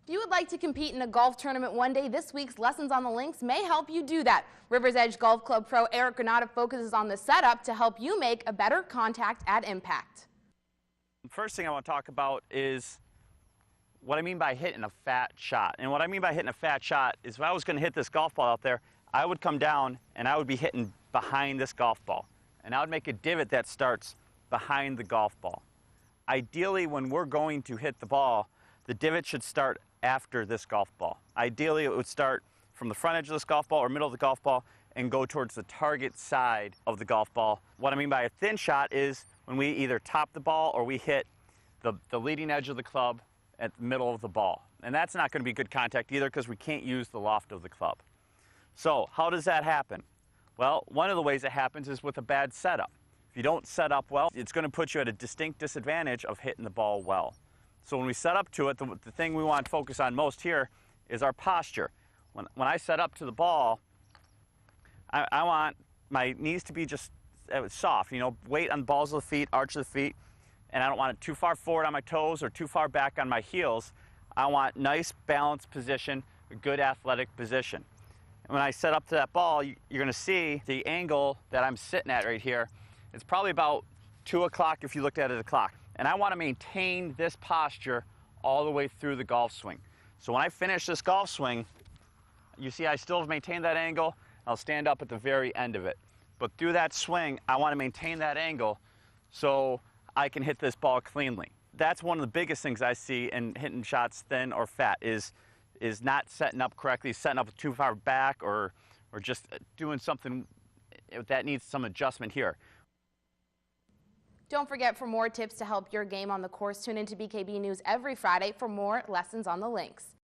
If you would like to compete in a golf tournament one day, this week's Lessons on the Links may help you do that. River's Edge Golf Club pro Eric Granata focuses on the setup to help you make a better contact at impact. The first thing I want to talk about is what I mean by hitting a fat shot. And what I mean by hitting a fat shot is if I was going to hit this golf ball out there, I would come down and I would be hitting behind this golf ball. And I would make a divot that starts behind the golf ball. Ideally, when we're going to hit the ball, the divot should start after this golf ball. Ideally, it would start from the front edge of this golf ball or middle of the golf ball and go towards the target side of the golf ball. What I mean by a thin shot is when we either top the ball or we hit the leading edge of the club at the middle of the ball. And that's not going to be good contact either because we can't use the loft of the club. So how does that happen? Well, one of the ways it happens is with a bad setup. If you don't set up well, it's going to put you at a distinct disadvantage of hitting the ball well. So when we set up to it, the thing we want to focus on most here is our posture. When I set up to the ball, I want my knees to be just soft, weight on the balls of the feet, arch of the feet, and I don't want it too far forward on my toes or too far back on my heels. I want nice balanced position, a good athletic position. And when I set up to that ball, you're going to see the angle that I'm sitting at right here. It's probably about 2 o'clock if you looked at it at the clock. And I want to maintain this posture all the way through the golf swing. So when I finish this golf swing, you see I still have maintained that angle. I'll stand up at the very end of it. But through that swing, I want to maintain that angle so I can hit this ball cleanly. That's one of the biggest things I see in hitting shots thin or fat is not setting up correctly, setting up too far back or just doing something that needs some adjustment here. Don't forget, for more tips to help your game on the course, tune into BKB News every Friday for more Lessons on the Links.